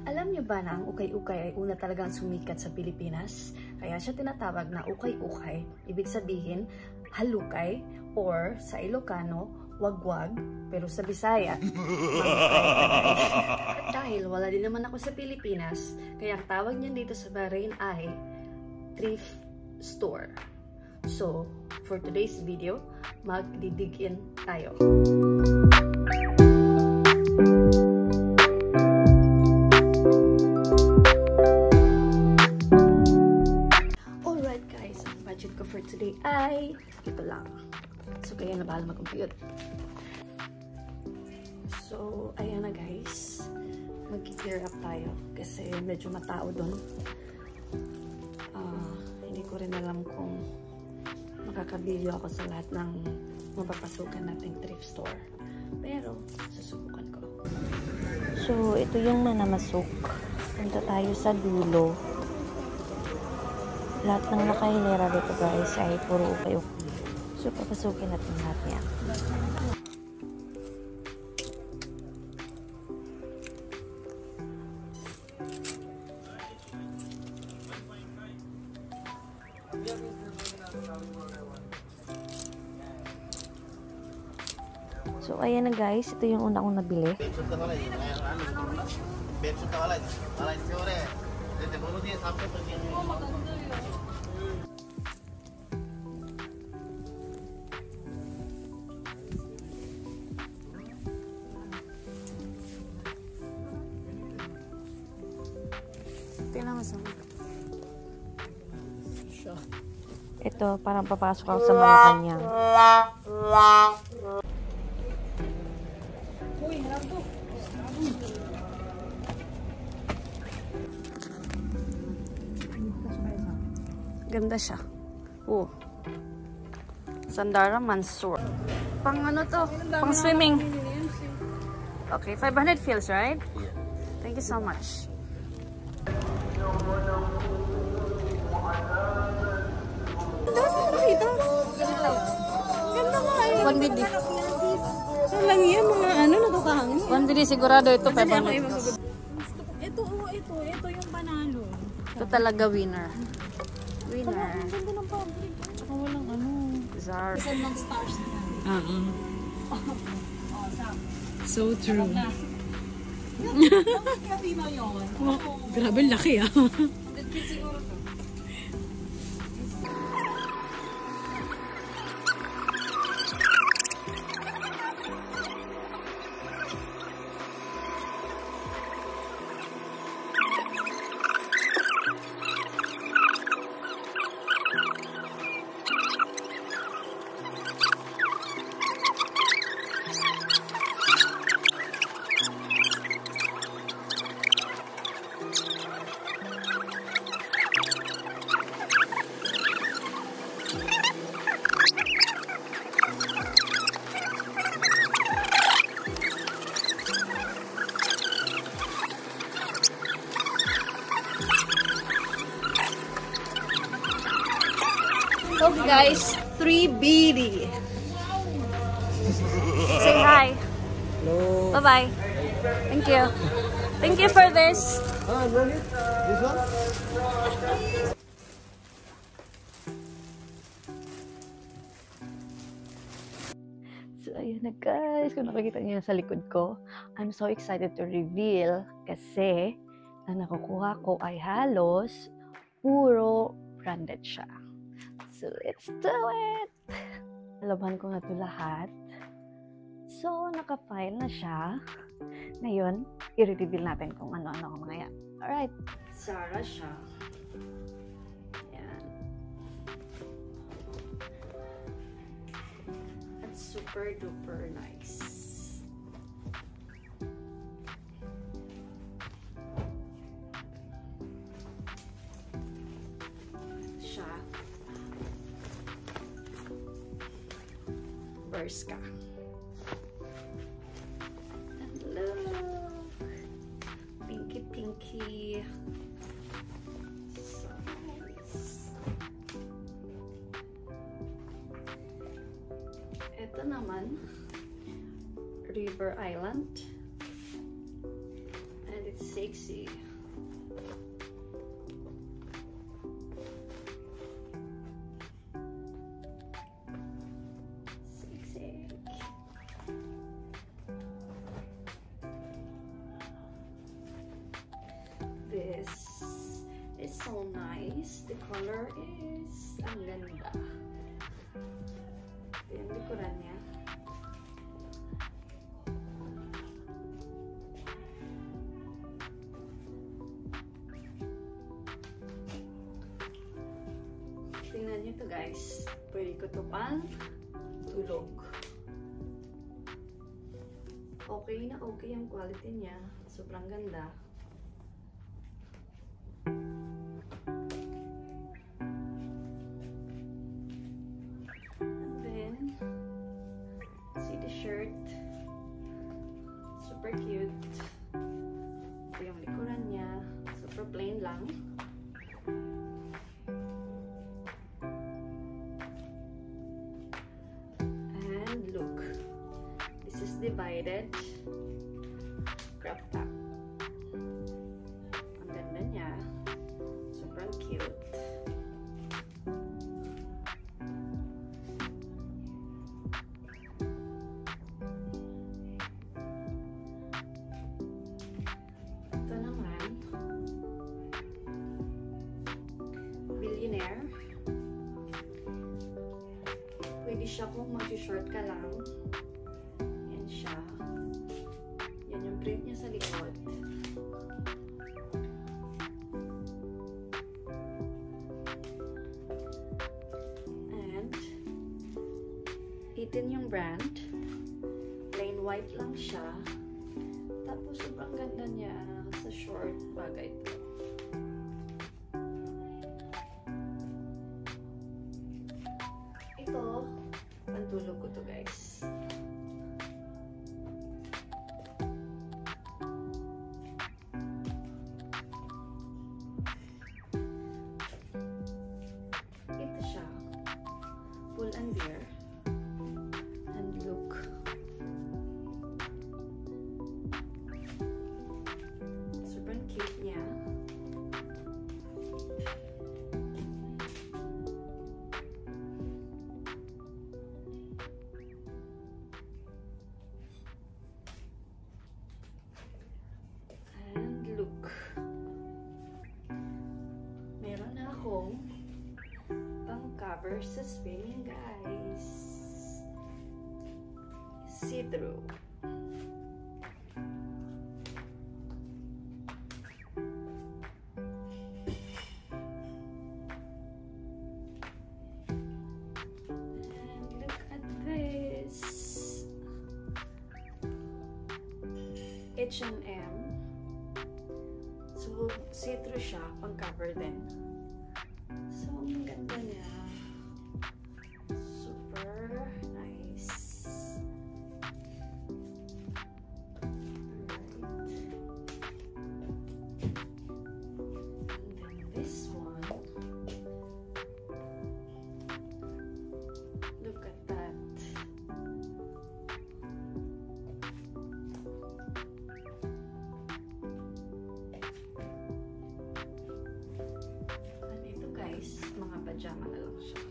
Alam niyo ba na ang ukay-ukay ay una talagang sumikat sa Pilipinas? Kaya siya tinatawag na ukay-ukay. Ibig sabihin, halukay, or sa Ilocano, wagwag, pero sa Bisaya, mangukay. At dahil wala din naman ako sa Pilipinas, kaya ang tawag niya dito sa Bahrain ay thrift store. So, for today's video, mag-dig in tayo. Ko for today ay ito lang. So, kaya na bahala mag-compute. So, ayan na guys. Mag-clear up tayo kasi medyo matao doon. Hindi ko rin alam kung makakabili ako sa lahat ng mapapasukan nating thrift store. Pero, susubukan ko. So, ito yung Manamasuk. Punta tayo sa dulo. Lahat ng nakahilera dito guys ay puro ukay-ukay. So, papasukin natin lahat yan. So, ayan na guys. Ito yung una kong nabili. Ito, parang papasok ako sa Malacanang. Ganda siya. Oh. Sandara Mansour. Pang ano to? Pang swimming. Okay, 500 fills, right? Yeah. Thank you so much. Ganda nga eh. 1BD. So lang yan, mga ano, nakakahangin. 1BD sigurado ito 500. Ito yung panalo. Ito talaga winner. Winner. Ang ganda ng public. Tsaka walang ano. Zara. Isa ng stars na. So true. Grabe, laki ah. Okay guys, 3BD. Say hi. Hello. Bye-bye. Thank you. Thank you for this. No need. This one? So, ayun na guys. Kung nakikita niyo sa likod ko, I'm so excited to reveal kasi ang nakukuha ko ay halos puro branded siya. So, let's do it! Laban ko na ito lahat. So, naka-file na siya. Ngayon, i-reveal natin kung ano-ano ang mga yan. Alright. Zara siya. Yan. At super duper nice. Siya. Bershka. And look. Pinky. So nice. Ito naman, River Island. And it's sexy. Sexy. This is so nice. The color is ang ganda. Ito yung likuran niya. Tingnan nyo to guys. Pwede ko to pang tulog. Okay na okay ang quality niya. Sobrang ganda. And then, see the shirt. Super cute. Ito yung likuran niya. Super plain lang. Look, this is divided crop top. Ang ganda niya. Super cute. Ito naman, Billionaire. Pwede siya kung mag-short ka lang. Yan siya. Yan yung print niya sa likod. And, 18 yung brand. Plain white lang siya. Tapos, sobrang ganda niya sa short bagay ito. Ito, pantulog ko to guys. Ito siya. Pull and bear. And look. Super cute niya. Look. Meron na akong pang-cover sa spinning, guys. See-through. And look at this. H&M. So, see-through siya, pang-cover din. So, ang ganda niya. Super nice. Alright. And then this one. Look at that. Mga pajama na lang siya.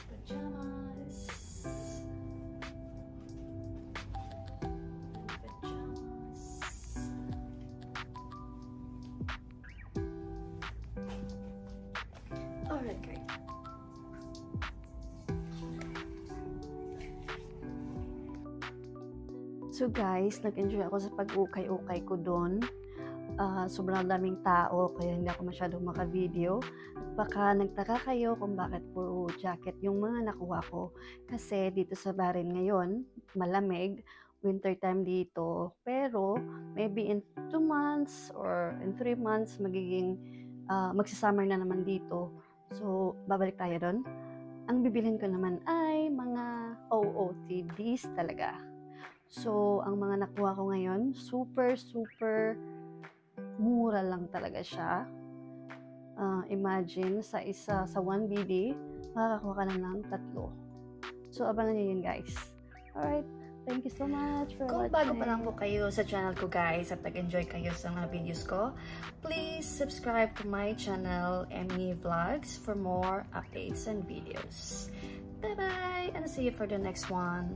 Pajamas. Pajamas. Alright guys. So guys, nag-enjoy ako sa pag-ukay-ukay ko doon. Sobrang daming tao, kaya hindi ako masyadong maka-video. Baka nagtaka kayo kung bakit puro jacket yung mga nakuha ko. Kasi dito sa Bahrain ngayon, malamig, winter time dito. Pero maybe in 2 months or in 3 months, magsisummer na naman dito. So, babalik tayo doon. Ang bibilhin ko naman ay mga OOTDs talaga. So, ang mga nakuha ko ngayon, super mura lang talaga siya. Imagine, sa 1 BD, makakakuha ka na ng 3. So, abangan nyo yun, guys. Alright, thank you so much for Kung watching. bago pa lang po kayo sa channel ko guys at nag-enjoy kayo sa mga videos ko, please subscribe to my channel, Emmy Vlogs, for more updates and videos. Bye-bye, and see you for the next one.